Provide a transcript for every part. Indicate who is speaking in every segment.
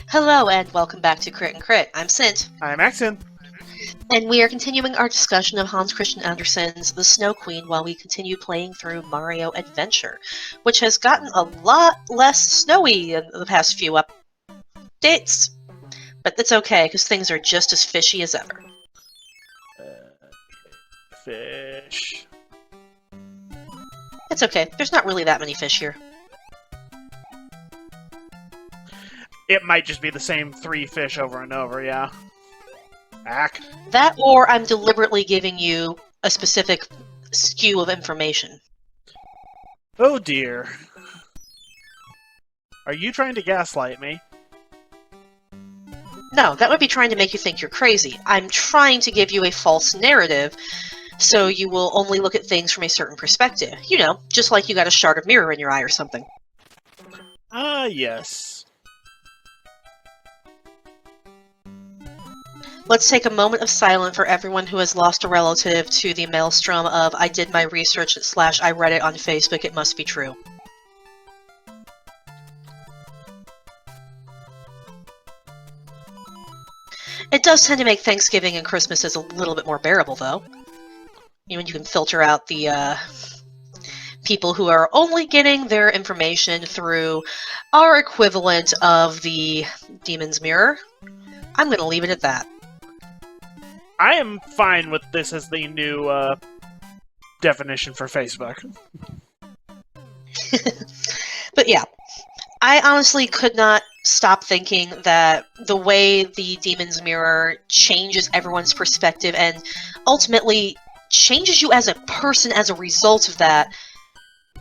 Speaker 1: Hello and welcome back to Crit and Crit. I'm Sint,
Speaker 2: I'm Axon.
Speaker 1: and we are continuing our discussion of Hans Christian Andersen's The Snow Queen while we continue playing through Mario Adventure, which has gotten a lot less snowy in the past few updates. But that's okay, because things are just as fishy as ever.
Speaker 2: Fish.
Speaker 1: It's okay, there's not really that many fish here.
Speaker 2: It might just be the same 3 fish over and over, yeah. Ack.
Speaker 1: That, or I'm deliberately giving you a specific skew of information.
Speaker 2: Oh dear. Are you trying to gaslight me?
Speaker 1: No, that would be trying to make you think you're crazy. I'm trying to give you a false narrative, so you will only look at things from a certain perspective. You know, just like you got a shard of mirror in your eye or something.
Speaker 2: Ah, yes.
Speaker 1: Let's take a moment of silence for everyone who has lost a relative to the maelstrom of I did my research / I read it on Facebook, it must be true. It does tend to make Thanksgiving and Christmases a little bit more bearable, though. You know, when you can filter out the people who are only getting their information through our equivalent of the Demon's Mirror. I'm going to leave it at that.
Speaker 2: I am fine with this as the new definition for Facebook.
Speaker 1: But yeah, I honestly could not stop thinking that the way the Demon's Mirror changes everyone's perspective and ultimately changes you as a person as a result of that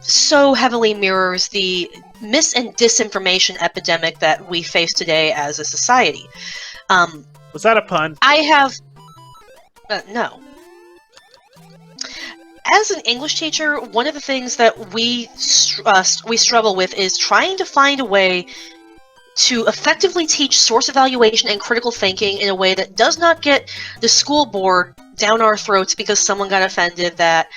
Speaker 1: so heavily mirrors the mis- and disinformation epidemic that we face today as a society.
Speaker 2: Was that a pun?
Speaker 1: I have... no. As an English teacher, one of the things that we struggle with is trying to find a way to effectively teach source evaluation and critical thinking in a way that does not get the school board down our throats because someone got offended that,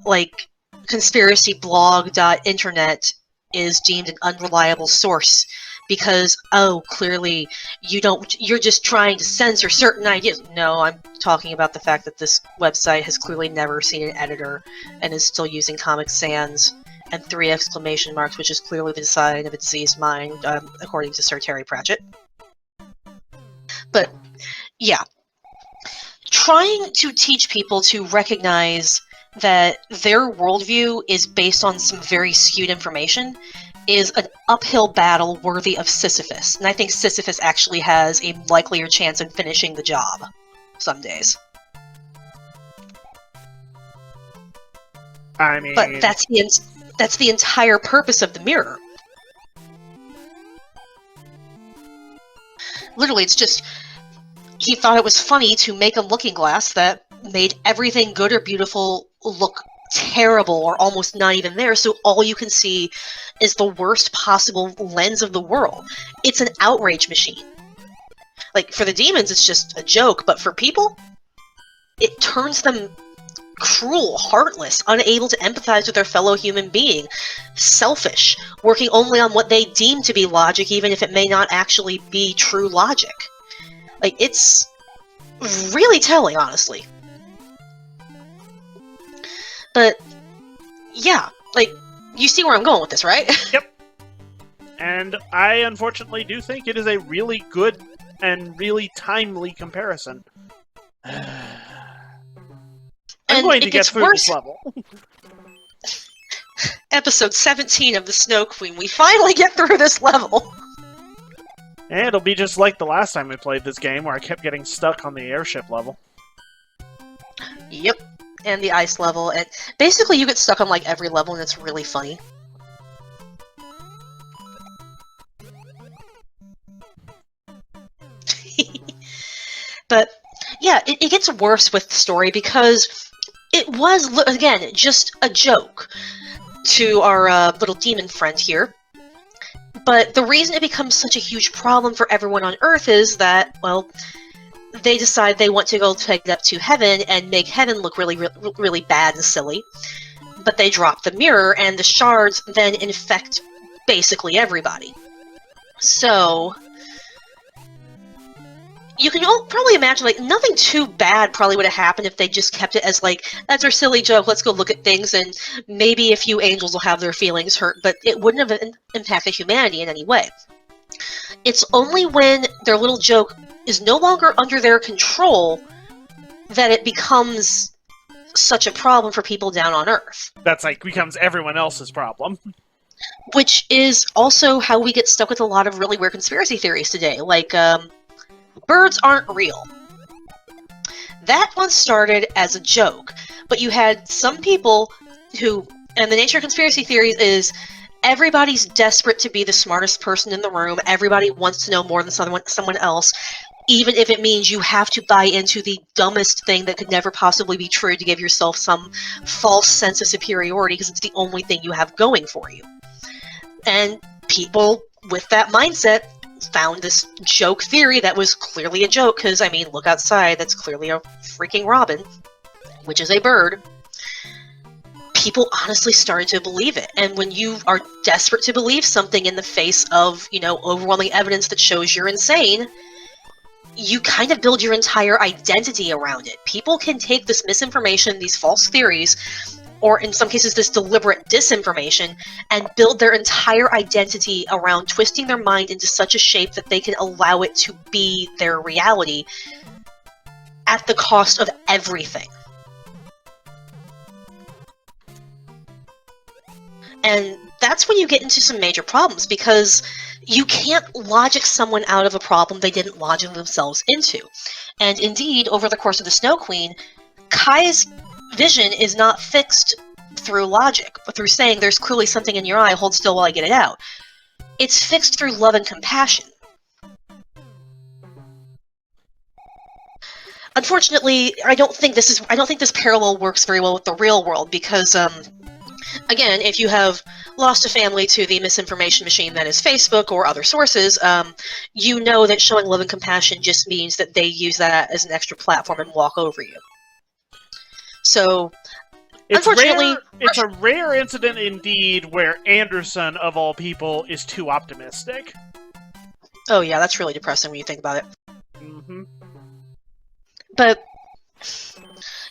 Speaker 1: like, conspiracyblog.internet is deemed an unreliable source because, oh, clearly you're just trying to censor certain ideas. No, I'm talking about the fact that this website has clearly never seen an editor and is still using Comic Sans and 3 exclamation marks, which is clearly the sign of a diseased mind, according to Sir Terry Pratchett. But, yeah. Trying to teach people to recognize that their worldview is based on some very skewed information is an uphill battle worthy of Sisyphus. And I think Sisyphus actually has a likelier chance of finishing the job some days.
Speaker 2: I mean...
Speaker 1: But that's the entire purpose of the mirror. Literally, it's just... He thought it was funny to make a looking glass that made everything good or beautiful look terrible or almost not even there, so all you can see is the worst possible lens of the world. It's an outrage machine. Like, for the demons, it's just a joke, but for people, it turns them cruel, heartless, unable to empathize with their fellow human being, selfish, working only on what they deem to be logic, even if it may not actually be true logic. Like, it's really telling, honestly. But, yeah, like, you see where I'm going with this, right?
Speaker 2: Yep. And I unfortunately do think it is a really good and really timely comparison. I'm going to get through this level.
Speaker 1: Episode 17 of The Snow Queen. We finally get through this level.
Speaker 2: And it'll be just like the last time we played this game, where I kept getting stuck on the airship level.
Speaker 1: Yep. And the ice level. And basically, you get stuck on, like, every level, and it's really funny. But, yeah, it gets worse with the story because it was, again, just a joke to our little demon friend here. But the reason it becomes such a huge problem for everyone on Earth is that, well, they decide they want to go take it up to heaven and make heaven look really, really, really bad and silly. But they drop the mirror, and the shards then infect basically everybody. So, you can probably imagine, like, nothing too bad probably would have happened if they just kept it as, like, that's our silly joke, let's go look at things, and maybe a few angels will have their feelings hurt, but it wouldn't have impacted humanity in any way. It's only when their little joke is no longer under their control that it becomes such a problem for people down on Earth.
Speaker 2: That's like becomes everyone else's problem.
Speaker 1: Which is also how we get stuck with a lot of really weird conspiracy theories today, like, birds aren't real. That one started as a joke, but you had some people who, and the nature of conspiracy theories is everybody's desperate to be the smartest person in the room, everybody wants to know more than someone else, even if it means you have to buy into the dumbest thing that could never possibly be true to give yourself some false sense of superiority because it's the only thing you have going for you. And people with that mindset found this joke theory that was clearly a joke, because, I mean, look outside, that's clearly a freaking robin, which is a bird. People honestly started to believe it, and when you are desperate to believe something in the face of, overwhelming evidence that shows you're insane, you kind of build your entire identity around it. People can take this misinformation, these false theories, or in some cases this deliberate disinformation, and build their entire identity around twisting their mind into such a shape that they can allow it to be their reality at the cost of everything. And that's when you get into some major problems, because you can't logic someone out of a problem they didn't logic themselves into. And indeed, over the course of the Snow Queen, Kai's vision is not fixed through logic, but through saying there's clearly something in your eye, hold still while I get it out. It's fixed through love and compassion. Unfortunately, I don't think this parallel works very well with the real world, because again, if you have lost a family to the misinformation machine that is Facebook or other sources, you know that showing love and compassion just means that they use that as an extra platform and walk over you. So, unfortunately...
Speaker 2: It's a rare incident indeed where Andersen, of all people, is too optimistic.
Speaker 1: Oh yeah, that's really depressing when you think about it.
Speaker 2: Mm-hmm.
Speaker 1: But,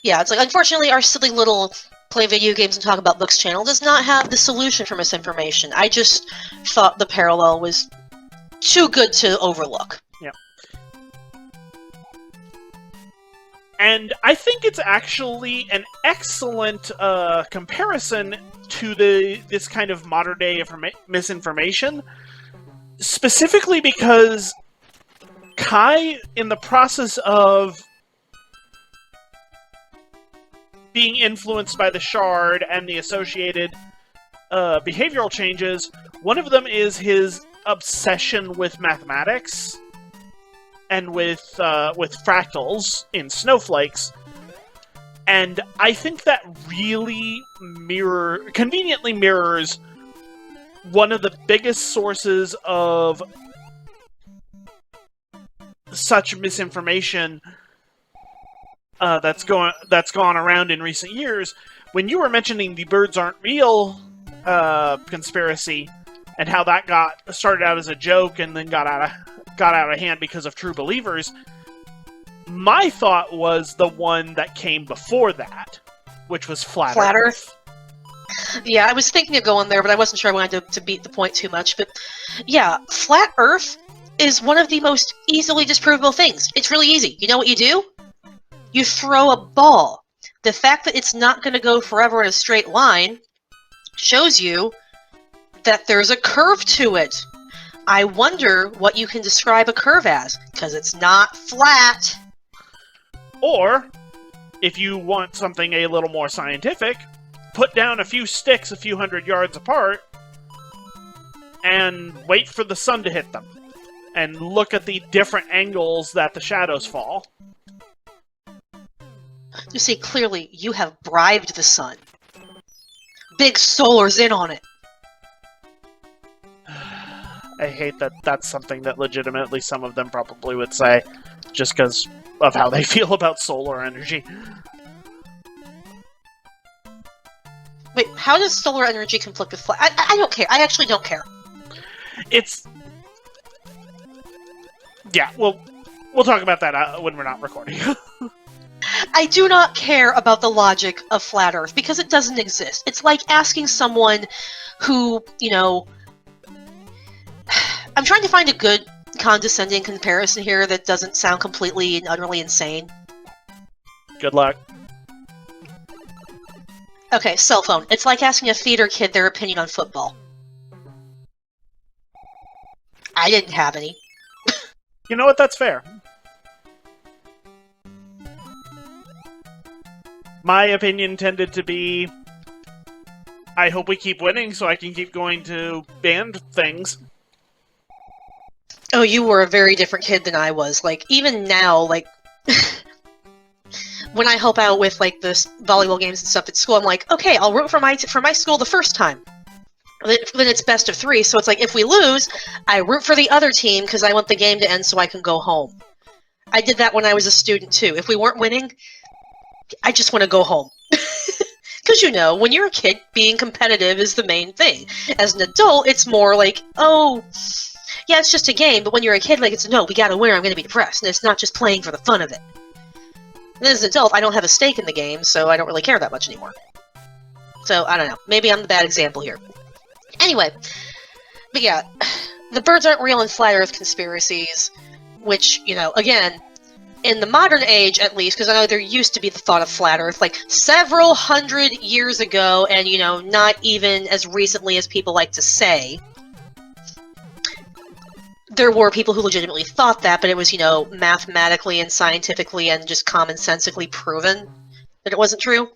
Speaker 1: yeah, it's like, unfortunately, our silly little play video games and talk about books channel does not have the solution for misinformation. I just thought the parallel was too good to overlook.
Speaker 2: Yeah. And I think it's actually an excellent comparison to this kind of modern-day misinformation, specifically because Kai, in the process of being influenced by the shard and the associated behavioral changes, one of them is his obsession with mathematics and with fractals in snowflakes, and I think that really conveniently mirrors one of the biggest sources of such misinformation that's gone around in recent years. When you were mentioning the birds aren't real conspiracy and how that started out as a joke and then got out of hand because of true believers, my thought was the one that came before that, which was Flat Earth.
Speaker 1: Yeah, I was thinking of going there, but I wasn't sure I wanted to beat the point too much. But yeah, Flat Earth is one of the most easily disprovable things. It's really easy. You know what you do? You throw a ball. The fact that it's not going to go forever in a straight line shows you that there's a curve to it. I wonder what you can describe a curve as, because it's not flat.
Speaker 2: Or, if you want something a little more scientific, put down a few sticks a few hundred yards apart and wait for the sun to hit them. And look at the different angles that the shadows fall.
Speaker 1: You see, clearly, you have bribed the sun. Big Solar's in on it.
Speaker 2: I hate that that's something that legitimately some of them probably would say, just because of how they feel about solar energy.
Speaker 1: Wait, how does solar energy conflict with flat? I don't care. I actually don't care.
Speaker 2: It's... Yeah, we'll We'll talk about that when we're not recording.
Speaker 1: I do not care about the logic of flat Earth because it doesn't exist. It's like asking someone who, I'm trying to find a good condescending comparison here that doesn't sound completely and utterly insane.
Speaker 2: Good luck.
Speaker 1: Okay, cell phone. It's like asking a theater kid their opinion on football. I didn't have any.
Speaker 2: You know what? That's fair. My opinion tended to be, I hope we keep winning so I can keep going to band things.
Speaker 1: Oh, you were a very different kid than I was. Like, even now, like, when I help out with, like, the volleyball games and stuff at school, I'm like, okay, I'll root for my school the first time. Then it's best of 3, so it's like, if we lose, I root for the other team because I want the game to end so I can go home. I did that when I was a student, too. If we weren't winning, I just want to go home. Because, when you're a kid, being competitive is the main thing. As an adult, it's more like, oh, yeah, it's just a game, but when you're a kid, like, it's, no, we gotta win or I'm gonna be depressed, and it's not just playing for the fun of it. And as an adult, I don't have a stake in the game, so I don't really care that much anymore. So, I don't know. Maybe I'm the bad example here. Anyway, but yeah, the birds aren't real and flat Earth conspiracies, which, again, in the modern age, at least, because I know there used to be the thought of flat Earth, like, several hundred years ago, and, not even as recently as people like to say. There were people who legitimately thought that, but it was, mathematically and scientifically and just commonsensically proven that it wasn't true.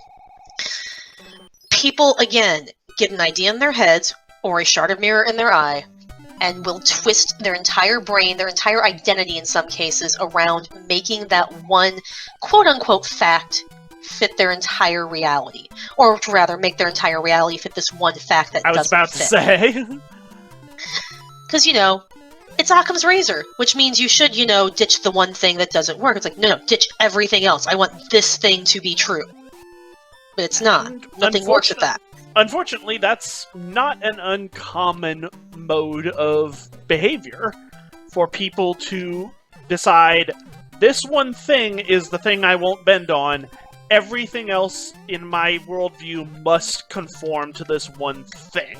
Speaker 1: People, again, get an idea in their heads, or a shard of mirror in their eye, and will twist their entire brain, their entire identity in some cases, around making that one quote-unquote fact fit their entire reality. Or rather, make their entire reality fit this one fact that doesn't fit.
Speaker 2: I was about to say.
Speaker 1: Because, it's Occam's razor, which means you should, ditch the one thing that doesn't work. It's like, no, ditch everything else. I want this thing to be true. But it's not. Nothing works with that.
Speaker 2: Unfortunately, that's not an uncommon mode of behavior for people to decide, this one thing is the thing I won't bend on. Everything else in my worldview must conform to this one thing.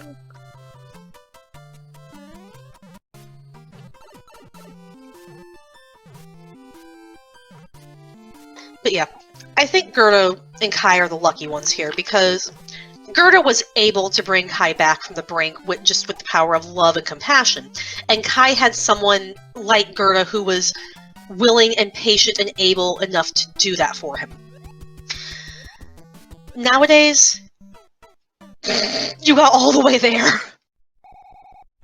Speaker 1: But yeah, I think Gerda and Kai are the lucky ones here, because Gerda was able to bring Kai back from the brink with the power of love and compassion. And Kai had someone like Gerda who was willing and patient and able enough to do that for him. Nowadays, you got all the way there.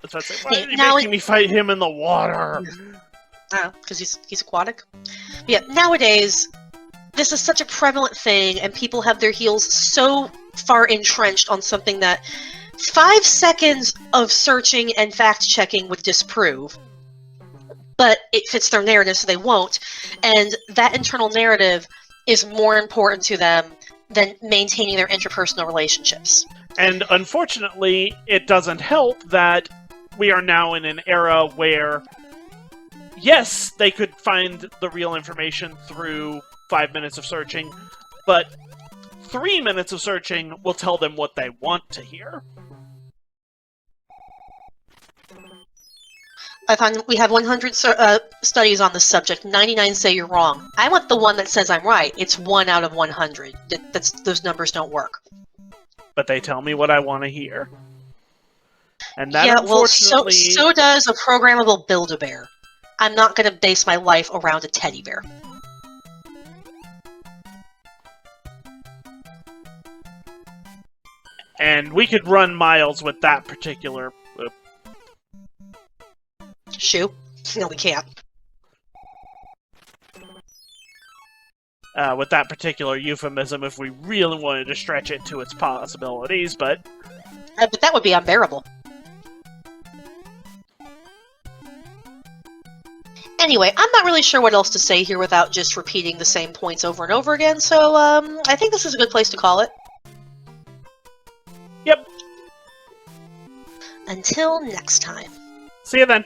Speaker 2: That's what I say. Why are you making me fight him in the water?
Speaker 1: Because he's aquatic. But yeah, nowadays, this is such a prevalent thing, and people have their heels so far entrenched on something that 5 seconds of searching and fact-checking would disprove. But it fits their narrative, so they won't. And that internal narrative is more important to them than maintaining their interpersonal relationships.
Speaker 2: And unfortunately, it doesn't help that we are now in an era where, yes, they could find the real information through 5 minutes of searching, but 3 minutes of searching will tell them what they want to hear.
Speaker 1: I find we have 100 studies on the subject. 99 say you're wrong. I want the one that says I'm right. It's 1 out of 100. Those numbers don't work.
Speaker 2: But they tell me what I want to hear. And that,
Speaker 1: yeah,
Speaker 2: unfortunately...
Speaker 1: well, so does a programmable Build-A-Bear. I'm not going to base my life around a teddy bear.
Speaker 2: And we could run miles with that particular...
Speaker 1: Shoe? No, we can't.
Speaker 2: With that particular euphemism, if we really wanted to stretch it to its possibilities, but
Speaker 1: that would be unbearable. Anyway, I'm not really sure what else to say here without just repeating the same points over and over again, so I think this is a good place to call it.
Speaker 2: Yep.
Speaker 1: Until next time.
Speaker 2: See you then.